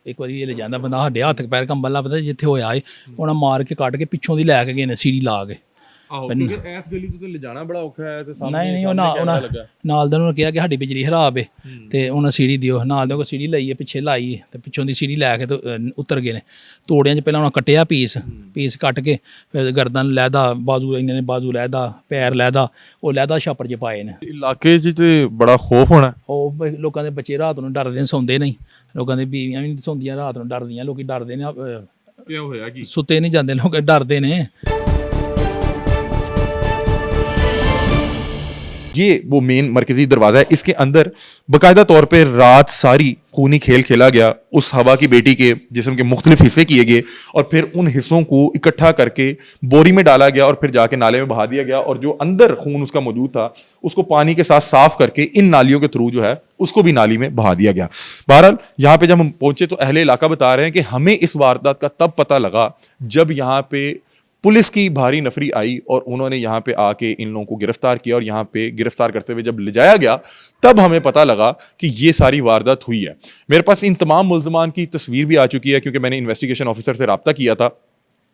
ਇੱਕ ਵਾਰੀ ਇਹ ਲੈ ਜਾਂਦਾ ਬੰਦਾ, ਸਾਡੇ ਹੱਥ ਪੈਰ ਕੰਬਣ ਲੱਗ ਪਤਾ ਜਿੱਥੇ ਹੋਇਆ ਏ, ਉਹਨਾਂ ਮਾਰ ਕੇ ਕੱਢ ਕੇ ਪਿੱਛੋਂ ਦੀ ਲੈ ਕੇ ਗਏ ਨੇ ਸੀੜੀ ਲਾ ਕੇ। ਆਹੋ ਕਿਉਂਕਿ ਇਸ ਗਲੀ ਤੋਂ ਲਿਜਾਣਾ ਬੜਾ ਔਖਾ ਹੈ ਤੇ ਸਾਹਮਣੇ ਨਹੀਂ ਨਾਲ ਦੇ ਨੂੰ ਕਿਹਾ ਕਿ ਸਾਡੀ ਬਿਜਲੀ ਖਰਾਬ ਹੈ ਤੇ ਉਹਨਾਂ ਸੀੜੀ ਦਿਓ, ਨਾਲ ਦੇ ਕੋਲ ਸੀੜੀ ਲਈ ਹੈ, ਪਿੱਛੇ ਲਾਈ ਹੈ ਤੇ ਪਿੱਛੋਂ ਦੀ ਸੀੜੀ ਲੈ ਕੇ ਤੇ ਉਤਰ ਗਏ ਨੇ। ਤੋੜਿਆਂ 'ਚ ਪਹਿਲਾਂ ਉਹਨਾਂ ਕੱਟਿਆ ਪੀਸ ਕੱਟ ਕੇ, ਫਿਰ ਗਰਦਨ ਲਹਿਦਾ, ਬਾਜ਼ੂ ਇਹਨਾਂ ਨੇ ਬਾਜ਼ੂ ਲਹਿਦਾ, ਪੈਰ ਲਹਿਦਾ, ਉਹ ਲਹਿਦਾ ਛਾਪਰ 'ਚ ਪਾਏ ਨੇ। ਇਲਾਕੇ 'ਚ ਤੇ ਬੜਾ ਖੌਫ ਹੋਣਾ। ਉਹ ਲੋਕਾਂ ਦੇ ਬੱਚੇ ਰਾਤ ਨੂੰ ਡਰਦੇ ਨੇ, ਸੌਂਦੇ ਨਹੀਂ, ਲੋਕਾਂ ਦੀ ਬੀਵੀਆਂ ਵੀ ਸੌਂਦੀਆਂ ਰਾਤ ਨੂੰ ਡਰਦੀਆਂ, ਲੋਕੀ ਡਰਦੇ ਨੇ, ਕੀ ਹੋਇਆ ਕੀ ਸੁੱਤੇ ਨਹੀਂ ਜਾਂਦੇ, ਲੋਕ ਡਰਦੇ ਨੇ। ये वो मेन मरकजी दरवाज़ा है, इसके अंदर बाकायदा तौर पे रात सारी खूनी खेल खेला गया। उस हवा की बेटी के जिस्म के मुख्तलिफ हिस्से किए गए और फिर उन हिस्सों को इकट्ठा करके बोरी में डाला गया और फिर जाके नाले में बहा दिया गया, और जो अंदर खून उसका मौजूद था उसको पानी के साथ साफ करके इन नालियों के थ्रू जो है उसको भी नाली में बहा दिया गया। बहरहाल यहाँ पे जब हम पहुंचे तो अहले इलाका बता रहे हैं कि हमें इस वारदात का तब पता लगा जब यहाँ पे पुलिस की भारी नफरी आई और उन्होंने यहाँ पे आके इन लोगों को गिरफ्तार किया, और यहाँ पे गिरफ्तार करते हुए जब ले जाया गया तब हमें पता लगा कि ये सारी वारदात हुई है। मेरे पास इन तमाम मुल्ज़मान की तस्वीर भी आ चुकी है क्योंकि मैंने इन्वेस्टिगेशन ऑफिसर से रब्ता किया था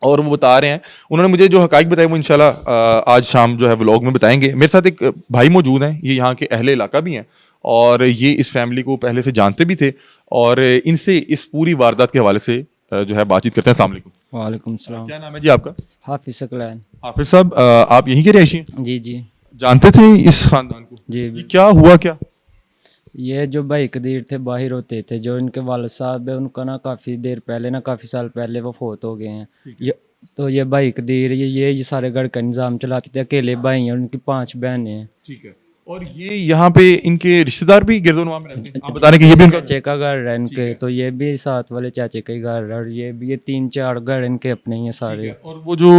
और वो बता रहे हैं, उन्होंने मुझे जो हकाइक बताए वो इंशाल्लाह आज शाम जो है व्लॉग में बताएंगे। मेरे साथ एक भाई मौजूद हैं, ये यहाँ के अहले इलाका भी हैं और ये इस फैमिली को पहले से जानते भी थे और इनसे इस पूरी वारदात के हवाले से जो है बातचीत करते हैं। अस्सलाम वालेकुम। वालेकुम सलाम। क्या नाम है जी आपका? हाफिज सकलैन। हाफिज साहब, आप यहीं के रहायशी हैं? जी जी जानते थे इस खानदान को? जी। ये क्या हुआ क्या? ये जो भाई कदीर थे बाहर होते थे, जो इनके वालिद साहब है उनका ना काफ़ी देर पहले ना काफ़ी साल पहले वो फोत हो गए हैं। ये भाई कदीर ये सारे घर का निज़ाम चलाते थे, अकेले भाई हैं, उनकी 5 बहनें हैं। ठीक है। और ये यहाँ पे इनके रिश्तेदार भी गिरदोनवा में रहते हैं? आप बता रहे हैं कि ये भी उनका चाचे का घर है इनके, तो ये भी साथ वाले चाचे का ही घर है, और ये भी, ये 3-4 घर इनके अपने ही हैं सारे। और वो जो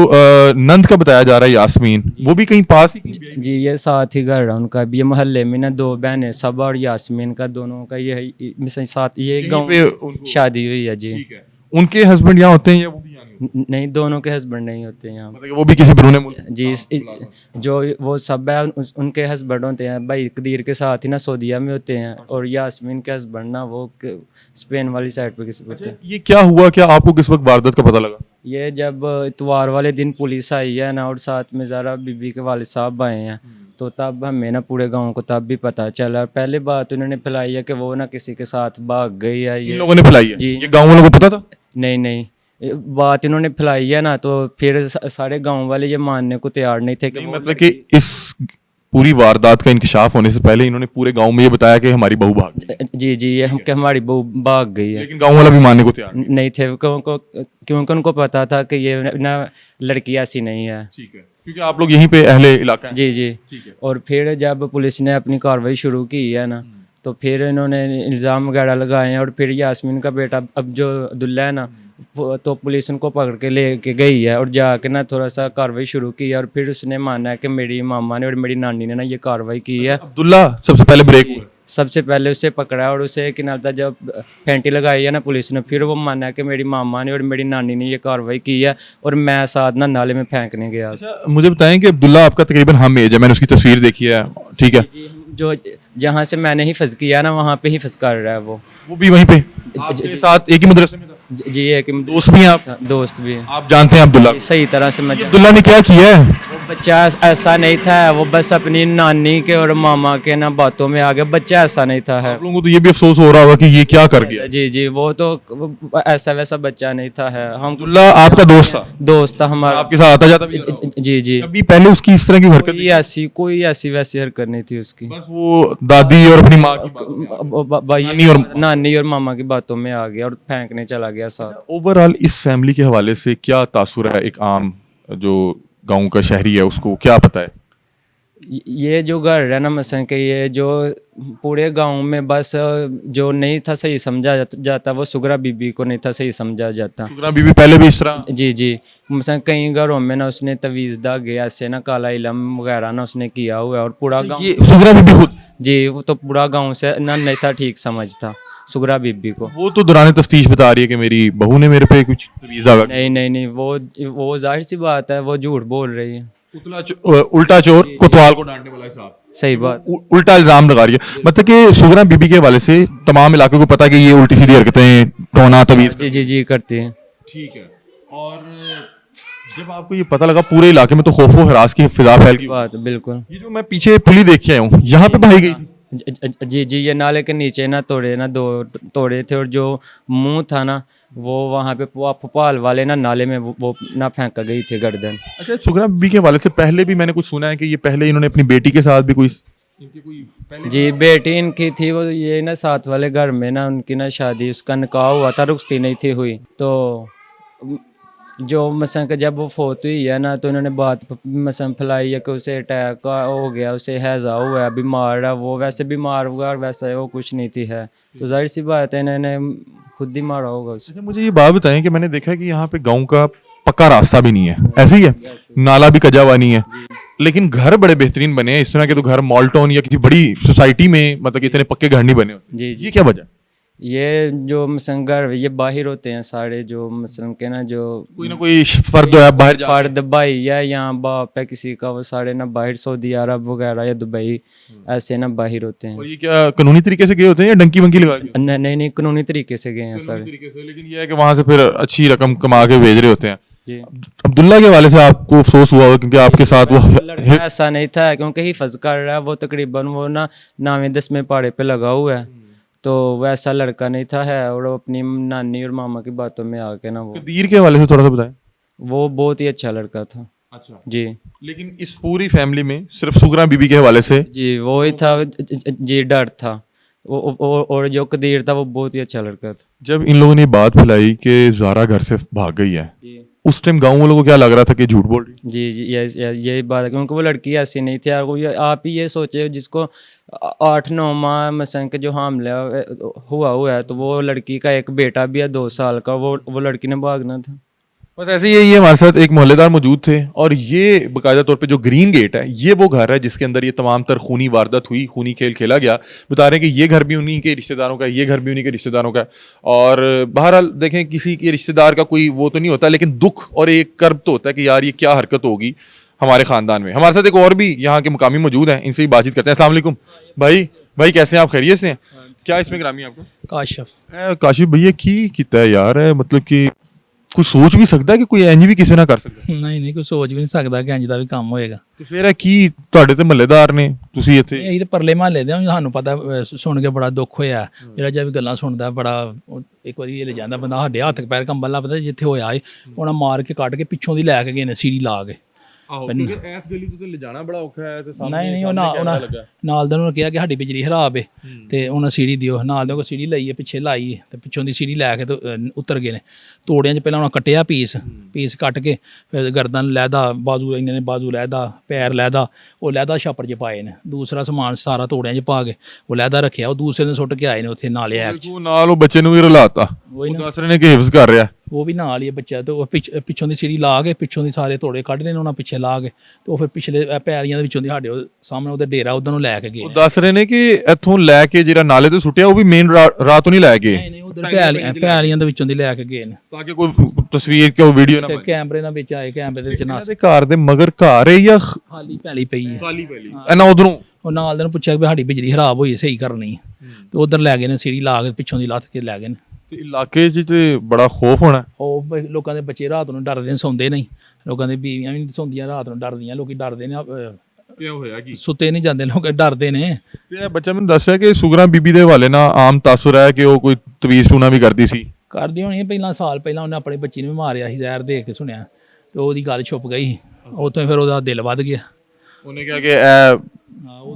नंद का बताया जा रहा है यास्मीन, वो भी कहीं पास ही कहीं? जी ये साथ ही घर है उनका भी। ये मोहल्ले में ना 2 बहनें सबा और यास्मीन का, दोनों का ये साथ ये गाँव शादी हुई है जी। ठीक है। उनके हस्बैंड यहाँ होते हैं या वो भी यहाँ नहीं होते? नहीं, दोनों के हस्बैंड नहीं होते यहाँ। मतलब वो भी किसी बरूने मुल्क? जी जो वो सब है उनके हस्बैंड होते हैं भाई कदीर के साथ ही ना सऊदीया में होते हैं, और यास्मीन के हस्बैंड ना वो स्पेन वाली साइड पे किसी होते हैं। ये क्या हुआ, क्या आपको किस वक्त वारदात का पता लगा? ये जब इतवार वाले दिन पुलिस आई है ना, और साथ में ज़रा बीबी के वालिद साहब आए हैं, तो तब हमें ना पूरे गांव को तब भी पता चला। पहले बात उन्होंने फैलाई है कि वो ना किसी के साथ भाग गई है। इन लोगों ने फैलाई है? जी। ये गाँव वालों को पता था? नहीं बात इन्होंने फैलाई है ना, तो फिर सारे गांव वाले ये मानने को तैयार नहीं थे कि मतलब कि इस पूरी वारदात का इंकशाफ होने से पहले इन्होंने पूरे गांव में ये बताया कि हमारी बहू भाग गई। जी ये हम कि हमारी बहू भाग गई है, लेकिन गांव वाला भी मानने को तैयार नहीं थे क्योंकि उनको पता था कि ये ना लड़की ऐसी नहीं है। ठीक है, क्योंकि आप लोग यहीं पे अहले इलाका हैं। जी। और फिर जब पुलिस ने अपनी कार्रवाई शुरू की है ना, तो फिर इन्होंने इल्ज़ाम वगैरह लगाए हैं, और फिर यास्मीन का बेटा अब जो दुल्ला है ना, तो पुलिस उनको पकड़ के लेके गई है और जाके ना थोड़ा सा कार्रवाई शुरू की है, और फिर उसने माना है कि मेरी मामा ने और मेरी नानी ने ना ये कार्रवाई की है। अब्दुल्ला सबसे पहले ब्रेक हुआ? सबसे पहले उसे पकड़ा और उसे कि नाता जब फेंटी लगाई है ना पुलिस ने, फिर वो माना है कि मेरी मामा ने और मेरी नानी ने ये कार्रवाई की है, और मैं साथ ना नाले में फेंकने गया। अच्छा, मुझे बताएं कि अब्दुल्ला आपका तकरीबन हम एज है, मैंने उसकी तस्वीर देखी है। ठीक है। जो जहाँ से मैंने हिफ्ज़ किया ना वहाँ पे हिफ्ज़ कर रहा है वो भी वहीं पे आपके साथ एक ही मदरसे में था? जी एक दोस्त भी हैं आप? दोस्त भी हैं। आप जानते हैं अब्दुल्ला? सही तरह से मैं अब्दुल्ला ने क्या किया है? वो बच्चा ऐसा नहीं था, वो बस अपनी नानी के और मामा के ना बातों में आ गया, बच्चा ऐसा नहीं था है। आप लोगों को तो ये भी अफसोस हो रहा होगा कि ये क्या कर गया। जी वो तो ऐसा वैसा बच्चा नहीं था है। हम अब्दुल्ला आपका दोस्त था हमारा, आपके साथ आता जाता भी था? जी अभी पहले उसकी इस तरह की हरकत कोई ऐसी वैसी हरकत नहीं थी उसकी, बस वो दादी और अपनी माँ की भाई नानी और मामा की बातों में आ गया और फेंकने चला गया साथ। ओवरऑल इस फैमिली के हवाले से क्या तासुर है, एक आम जो गांव का शहरी है उसको क्या पता है? ये जो घर है ना मसलन के ये जो पूरे गांव में बस जो नहीं था सही समझा जाता वो सुगरा बीबी को नहीं था सही समझा जाता। सुगरा बीबी पहले भी इस तरह? जी मसलन कई घरों में ना उसने तवीज़ दागे ऐसे ना काला इलम वगैरह ना उसने किया हुआ है, और पूरा गाँव सुगरा बीबी खुद? जी वो तो पूरा गाँव से ना नहीं था ठीक समझता सुगरा बीबी को। वो तो दौरान तफ्तीश बता रही है कि मेरी बहू ने मेरे पे कुछ तवीज़ दागा। नहीं वो जाहिर सी बात है, वो झूठ बोल रही है। उल्टा चोर कोतवाल को डांटने वाला साहब, सही बात, उल्टा इल्जाम लगा रही है। मतलब कि सुगरा बीबी के हवाले से तमाम इलाके को पता है कि ये उल्टी सीधी हरकतें टोना तवीज? जी जी जी करती हैं। ठीक है। और जब आपको ये पता लगा पूरे इलाके में तो खौफो हरास की फिजा फैल गई। बात बिल्कुल। ये जो मैं पीछे पुली देख के आया हूँ यहाँ पे भाई गई थी? जी जी ये नाले के नीचे ना तोड़े ना दो तोड़े थे, और जो मुंह था ना वो वहाँ पे भोपाल वाले ना नाले में वो ना फेंका गई थी गर्दन। अच्छा, सुगना बीबी के हवाले से पहले भी मैंने कुछ सुना है कि ये पहले इन्होंने अपनी बेटी के साथ भी कोई जी बेटी इनकी थी, वो ये ना साथ वाले घर में ना उनकी ना शादी, उसका निकाह हुआ था, रुखसती नहीं थी हुई, तो जो मसलन कि जब वो फोत हुई है ना तो इन्होंने बात मसलन फैलाई है कि उसे अटैक हो गया, उसे हैजा हुआ है, बीमार है, वो वैसे बीमार हुआ और वैसे वो कुछ नहीं थी है, तो जाहिर सी बात है इन्होंने खुद ही मारा होगा उसे। अच्छा, मुझे ये बात बताएं कि मैंने देखा है कि यहाँ पे गांव का पक्का रास्ता भी नहीं है, ऐसे ही है, नाला भी कजा हुआ नहीं है, लेकिन घर बड़े बेहतरीन बने हैं। इस तरह के तो घर मॉल टाउन या किसी बड़ी सोसाइटी में मतलब कि इतने पक्के घर नहीं बने होते। जी जी ये क्या वजह? ये जो मसलन घर ये बाहर होते हैं सारे, जो मसलन के ना जो कोई ना कोई फर्द है बाहर जा फर्द भाई है या बाप है किसी का, वो सारे ना बाहर सऊदी अरब वगैरह या दुबई ऐसे ना बाहर होते हैं। और ये क्या कानूनी तरीके से गए होते हैं या डंकी वंकी लगा के? नहीं नहीं कानूनी तरीके से गए हैं सारे। तरीके से, लेकिन ये है कि वहां से फिर अच्छी रकम कमा के भेज रहे होते हैं। जी अब्दुल्ला के वाले से आपको अफसोस हुआ होगा क्योंकि आपके साथ वो लड़का ऐसा नहीं था, क्योंकि हिफज कर रहा है वो, तकरीबन वो ना 9वें 10वें पाड़े पे लगा हुआ है, तो वैसा लड़का नहीं था है, और वो अपनी नानी और मामा की बातों में आके ना कदीर के हवाले से थोड़ा सा बताएं। वो बहुत ही अच्छा लड़का था। अच्छा, जी लेकिन इस पूरी फैमिली में सिर्फ सुगरा बीबी के हवाले से जी वो ही था जी, डर था और जो कदीर था वो बहुत ही अच्छा लड़का था। जब इन लोगों ने बात फैलाई कि ज़ारा घर से भाग गई है, जी उस टाइम गाँव वालों को क्या लग रहा था कि झूठ बोल रही है? जी जी यही बात है, क्योंकि वो लड़की ऐसी नहीं थी यार, वो आप ही ये सोचे जिसको 8-9 माह मसन के जो हामला हुआ है, तो वो लड़की का एक बेटा भी है 2 साल का, वो लड़की ने भागना था। बस ऐसे ही है, ये हमारे साथ एक मोहल्लेदार मौजूद थे और ये बाकायदा तौर पे जो ग्रीन गेट है ये वो घर है जिसके अंदर ये तमाम तर खूनी वारदात हुई, खूनी खेल खेला गया। बता रहे हैं कि ये घर भी उन्हीं के रिश्तेदारों का है, ये घर भी उन्हीं के रिश्तेदारों का है। और बहरहाल देखें, किसी के रिश्तेदार का कोई वो तो नहीं होता, लेकिन दुख और एक कर्ब तो होता है कि यार ये क्या हरकत होगी हमारे खानदान में। हमारे साथ एक और भी यहाँ के मुकामी मौजूद हैं, इनसे ही बातचीत करते हैं। अस्सलाम वालेकुम भाई कैसे हैं आप? खैरियत से हैं? क्या इसमें ग्रामी आपको? काशिफ काशिफ भैया की किता है यार, मतलब कि कुछ सोच भी सकता है कि कोई इंज भी किसी ना कर सकਦਾ? ਨਹੀਂ ਕੋਈ ਸੋਚ ਵੀ ਨਹੀਂ ਸਕਦਾ ਕਿ ਇੰਜ ਦਾ ਵੀ ਕੰਮ ਹੋਏਗਾ। ਤੇ ਫਿਰ ਇਹ ਕੀ ਤੁਹਾਡੇ ਤੇ ਮਹੱਲੇਦਾਰ ਨੇ, ਤੁਸੀਂ ਇੱਥੇ ਇਹ ਤਾਂ ਪਰਲੇ ਮਹੱਲੇ ਦੇ ਹਾਂ, ਸਾਨੂੰ ਪਤਾ ਸੁਣ ਕੇ ਬੜਾ ਦੁੱਖ ਹੋਇਆ। ਜਿਹੜਾ ਜਿਹਾ ਵੀ ਗੱਲਾਂ ਸੁਣਦਾ ਬੜਾ ਇੱਕ ਵਾਰੀ ਇਹ ਲੈ ਜਾਂਦਾ ਬੰਦਾ, ਸਾਡੇ ਹੱਥ ਪੈਰ ਕੰਬਣ ਲੱਗ ਪੈਂਦਾ। ਜਿੱਥੇ ਹੋਇਆ ਏ ਉਹਨਾਂ ਮਾਰ ਕੇ ਕੱਢ ਕੇ ਪਿੱਛੋਂ ਦੀ ਲੈ ਕੇ ਗਏ ਨੇ ਸੀੜੀ ਲਾ ਕੇ। ਆਹੋ, ਕਿਉਂਕਿ ਇਸ ਗਲੀ ਤੋਂ ਤੇ ਲਿਜਾਣਾ ਬੜਾ ਔਖਾ ਹੈ ਤੇ ਨਹੀਂ ਉਹ ਨਾਲ ਦੇ ਨੂੰ ਕਿਹਾ ਕਿ ਸਾਡੀ ਬਿਜਲੀ ਖਰਾਬ ਏ ਤੇ ਉਹਨਾਂ ਸੀੜੀ ਦਿਓ। ਨਾਲ ਦੇ ਕੋਲ ਸੀੜੀ ਲਈ ਹੈ, ਪਿੱਛੇ ਲਾਈ ਤੇ ਪਿੱਛੋਂ ਦੀ ਸੀੜੀ ਲੈ ਕੇ ਤੇ ਉਤਰ ਗਏ ਨੇ। ਤੋੜਿਆਂ 'ਚ ਪਹਿਲਾਂ ਉਹਨਾਂ ਕੱਟਿਆ ਪੀਸ ਕੱਟ ਕੇ, ਫਿਰ ਗਰਦਨ ਲਹਿਦਾ, ਬਾਜ਼ੂ ਇੰਨੇ ਨੇ ਬਾਜ਼ੂ ਲਹਿਦਾ, ਪੈਰ ਲਹਿਦਾ, ਉਹ ਲਹਿਦਾ ਛਾਪਰ 'ਚ ਪਾਏ ਨੇ। ਦੂਸਰਾ ਸਮਾਨ ਸਾਰਾ ਤੋੜਿਆਂ 'ਚ ਪਾ ਕੇ ਉਹ ਲਹਿਦਾ ਰੱਖਿਆ, ਉਹ ਦੂਸਰੇ ਨੇ ਸੁੱਟ ਕੇ ਆਏ ਨੇ ਉੱਥੇ ਨਾਲੇ ਐਕ 'ਚ। ਨਾਲ ਉਹ ਬੱਚੇ ਨੂੰ ਵੀ ਰਲਾਤਾ, ਉਹ ਦੱਸ ਰਹੇ ਨੇ ਕਿ ਹਿਫਜ਼ ਕਰ ਰਿਹਾ। ਉਹ ਵੀ ਨਾਲ ਹੀ ਹੈ ਬੱਚਾ, ਤੇ ਉਹ ਪਿੱਛੋਂ ਦੀ ਸੀੜੀ ਲਾ ਕੇ ਪਿੱਛੋਂ ਦੀ ਸਾਰੇ ਤੋੜੇ ਕੱਢ ਰਹੇ ਨੇ ਉਹਨਾਂ ਪਿੱਛੇ ਲਾ ਕੇ, ਤੇ ਉਹ ਫਿਰ ਪਿਛਲੇ ਪੈਰੀਆਂ ਦੇ ਵਿੱਚੋਂ ਦੀ ਸਾਡੇ ਸਾਹਮਣੇ ਉਹਦਾ ਡੇਰਾ ਉਧਰ ਨੂੰ ਲੈ ਕੇ ਗਏ। ਉਹ ਦੱਸ ਰਹੇ ਨੇ ਕਿ ਇੱਥੋਂ ਲੈ ਕੇ ਜਿਹੜਾ ਨਾਲੇ ਤੇ ਸੁੱਟਿਆ ਉਹ ਵੀ ਮੇਨ ਰਾਤ ਤੋਂ ਨਹੀਂ ਲੈ ਕੇ, ਨਹੀਂ ਉਧਰ ਪੈਲੀਆਂ ਦੇ ਵਿੱਚੋਂ ਦੀ ਲੈ ਕੇ ਗਏ ਨੇ, ਤਾਂ ਕਿ ਕੋਈ ਤਸਵੀਰ ਕਿ ਉਹ ਵੀਡੀਓ ਨਾ ਤੇ ਕੈਮਰੇ ਨਾਲ ਵਿੱਚ ਆਏ, ਕੈਮਰੇ ਦੇ ਵਿੱਚ ਨਾ ਦੇ ਘਰ ਦੇ ਮਗਰ ਘਰ ਹੈ ਜਾਂ ਖਾਲੀ ਪੈਲੀ ਪਈ ਹੈ। ਖਾਲੀ ਪੈਲੀ ਇਹਨਾਂ ਉਧਰੋਂ ਉਹ ਨਾਲ ਦੇ ਨੂੰ ਪੁੱਛਿਆ ਕਿ ਸਾਡੀ ਬਿਜਲੀ ਖਰਾਬ ਹੋਈ, ਸਹੀ ਕਰਨੀ, ਤੇ ਉਧਰ ਲੈ ਗਏ ਨੇ ਸੀੜੀ ਲਾ ਕੇ ਪਿੱਛੋਂ ਦੀ ਲੱਥ ਕੇ ਲੈ ਗਏ ਨੇ। ਤੇ ਇਲਾਕੇ 'ਚ ਤੇ ਬੜਾ ਖੌਫ ਹੋਣਾ। ਉਹ ਲੋਕਾਂ ਦੇ ਬੱਚੇ ਰਾਤ ਨੂੰ ਡਰਦੇ ਨੇ, ਸੌਂਦੇ ਨਹੀਂ, ਲੋਕਾਂ ਦੇ ਬੀਵੀਆਂ ਵੀ ਸੌਂਦੀਆਂ ਰਾਤ ਨੂੰ ਡਰਦੀਆਂ, ਲੋਕੀ ਡਰਦੇ ਨੇ, ਕੀ ਹੋਇਆ ਕੀ ਸੁੱਤੇ ਨਹੀਂ ਜਾਂਦੇ, ਲੋਕ ਡਰਦੇ ਨੇ। ਤੇ ਇਹ ਬੱਚਾ ਮੈਨੂੰ ਦੱਸਿਆ ਕਿ ਸੁਗਰਾ ਬੀਬੀ ਦੇ ਹਵਾਲੇ ਨਾਲ ਆਮ ਤਾਸੁਰ ਹੈ ਕਿ ਉਹ ਕੋਈ ਤਵੀਜ਼ ਟੂਣਾ ਵੀ ਕਰਦੀ ਸੀ। ਕਰਦੀ ਹੋਣੀ ਪਹਿਲਾਂ, ਸਾਲ ਪਹਿਲਾਂ ਉਹਨੇ ਆਪਣੀ ਬੱਚੀ ਨੂੰ ਵੀ ਮਾਰਿਆ ਸੀ, ਜ਼ਹਿਰ ਦੇ ਕੇ ਸੁਣਿਆ, ਤੇ ਉਹਦੀ ਗੱਲ ਛੁਪ ਗਈ, ਉੱਥੋਂ ਫਿਰ ਉਹਦਾ ਦਿਲ ਵੱਧ ਗਿਆ। ਉਹਨੇ ਕਿਹਾ ਕਿ ਇਹ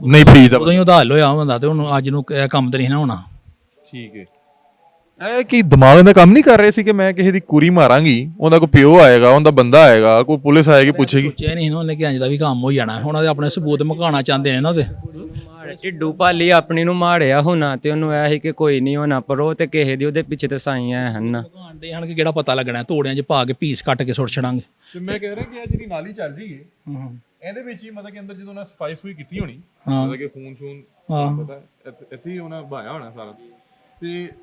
ਨਹੀਂ ਫਰੀਦਾ, ਉਦੋਂ ਹੀ ਉਹਦਾ ਹੱਲ ਹੋਇਆ ਹੁੰਦਾ, ਤੇ ਉਹਨੂੰ ਅੱਜ ਨੂੰ ਇਹ ਕੰਮ ਤੇ ਨਹੀਂ ਨਾ ਹੋਣਾ। ਠੀਕ ਹੈ। ਇਹ ਕੀ ਦਿਮਾਗ ਦਾ ਕੰਮ ਨਹੀਂ ਕਰ ਰਹੇ ਸੀ ਕਿ ਮੈਂ ਕਿਸੇ ਦੀ ਕੁਰੀ ਮਾਰਾਂਗੀ, ਉਹਦਾ ਕੋਈ ਪਿਓ ਆਏਗਾ, ਉਹਦਾ ਬੰਦਾ ਆਏਗਾ, ਕੋਈ ਪੁਲਿਸ ਆਏਗੀ ਪੁੱਛੇਗੀ? ਸੋਚਿਆ ਨਹੀਂ ਉਹਨੇ ਕਿ ਇੰਜ ਦਾ ਵੀ ਕੰਮ ਹੋ ਜਾਣਾ। ਹੁਣ ਆਪਣੇ ਸਬੂਤ ਮਕਾਉਣਾ ਚਾਹੁੰਦੇ ਨੇ ਨਾ, ਤੇ ਢਿੱਡੂ ਪਾਲੀ ਆਪਣੀ ਨੂੰ ਮਾਰਿਆ ਹੋਣਾ, ਤੇ ਉਹਨੂੰ ਇਹ ਸੀ ਕਿ ਕੋਈ ਨਹੀਂ ਹੋਣਾ, ਪਰ ਉਹ ਤੇ ਕਿਸੇ ਦੀ ਉਹਦੇ ਪਿੱਛੇ ਤੇ ਸਾਈਆਂ ਹਨ। ਮਕਾਉਂਦੇ ਹਨ ਕਿ ਕਿਹੜਾ ਪਤਾ ਲੱਗਣਾ, ਤੋੜਿਆਂ 'ਚ ਪਾ ਕੇ ਪੀਸ ਕੱਟ ਕੇ ਸੁੱਟ ਛੜਾਂਗੇ। ਤੇ ਮੈਂ ਕਹਿ ਰਿਹਾ ਕਿ ਇਹ ਜਿਹੜੀ ਨਾਲੀ ਚੱਲ ਰਹੀ ਹੈ ਇਹਦੇ ਵਿੱਚ ਹੀ ਮਤਲਬ ਕਿ ਅੰਦਰ ਜਦੋਂ ਉਹਨਾਂ ਸਫਾਈ ਸੁਈ ਕੀਤੀ ਹੋਣੀ, ਮਤਲਬ ਕਿ ਖੂਨ ਪਤਾ ਇੱਥੇ ही ਉਹਨਾਂ बहाया होना सारा।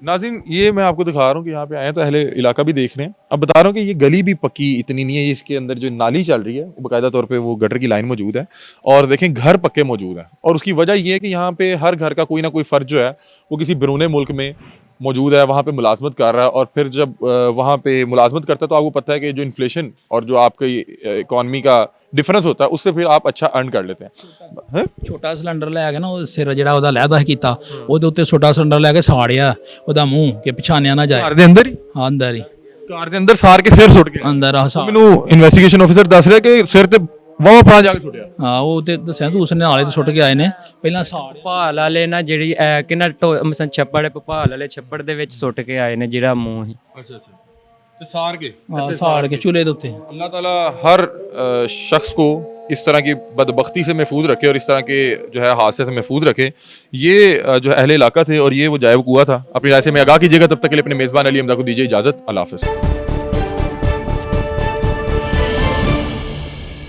नाज़रीन, ये मैं आपको दिखा रहा हूँ कि यहाँ पे आए हैं तो अहले इलाका भी देख रहे हैं। अब बता रहा हूँ कि ये गली भी पक्की इतनी नहीं है, इसके अंदर जो नाली चल रही है बाकायदा तौर पे वो गटर की लाइन मौजूद है, और देखें घर पक्के मौजूद हैं। और उसकी वजह ये है कि यहाँ पे हर घर का कोई ना कोई फ़र्ज जो है वो किसी बैरून मुल्क में मौजूद है, वहाँ पे मुलाजमत कर रहा है, और फिर जब वहाँ पे मुलाजमत करता है तो आपको पता है कि जो इन्फ्लेशन और जो आपकी इकॉनमी का डिफरेंस होता है उससे फिर आप अच्छा अर्न कर लेते हैं। ਛੋਟਾ ਸਿਲੰਡਰ ਲੈ ਕੇ ਨਾ ਉਹ ਸਿਰ ਜਿਹੜਾ ਉਹਦਾ ਲਹਿਦਾ ਕੀਤਾ ਉਹਦੇ ਉੱਤੇ ਛੋਟਾ ਸਿਲੰਡਰ ਲੈ ਕੇ ਸਾੜਿਆ ਉਹਦਾ ਮੂੰਹ ਕਿ ਪਛਾਣਿਆ ਨਾ ਜਾਏ। ਘਰ ਦੇ ਅੰਦਰ ਹੀ ਹਾਂ ਅੰਦਰ ਹੀ ਕਾਰ ਦੇ ਅੰਦਰ ਸਾੜ ਕੇ ਫਿਰ ਸੁੱਟ ਗਿਆ। ਅੰਦਰ ਆ ਸਾੜ ਮੈਨੂੰ ਇਨਵੈਸਟੀਗੇਸ਼ਨ ਆਫੀਸਰ ਦੱਸ ਰਿਹਾ ਕਿ ਸਿਰ ਤੇ ਵਾਵਾ ਪਾ ਜਾ ਕੇ ਸੁੱਟਿਆ। ਹਾਂ ਉਹ ਤੇ ਦੱਸਿਆ ਤੂੰ ਉਸਨੇ ਨਾਲੇ ਤੇ ਸੁੱਟ ਕੇ ਆਏ ਨੇ ਪਹਿਲਾਂ ਸਾੜ ਭਾਲ ਵਾਲੇ ਨਾ ਜਿਹੜੀ ਕਿੰਨਾ ਮਸਾਂ ਛੱਪੜ ਭਾਲ ਵਾਲੇ ਛੱਪੜ ਦੇ ਵਿੱਚ ਸੁੱਟ ਕੇ ਆਏ ਨੇ ਜਿਹੜਾ ਮੂੰਹ ਸੀ। ਅੱਛਾ ਅੱਛਾ, ਤੇ ਸਾੜ ਕੇ ਹਾਂ ਸਾੜ ਕੇ ਚੁੱਲ੍ਹੇ ਦੇ ਉੱਤੇ। अल्लाह ताला हर शख्स को इस तरह की बदबख्ती से महफूज रखे और इस तरह के जो है हादसे से महफूज रखे। ये जो है अहले इलाका थे और ये वो जायब कुआ था। अपनी राय से मैं आगाह कीजिएगा। तब तक के लिए अपने मेज़बान अली हमदा को दीजिए इजाज़त। अल्लाह हाफ़िज़।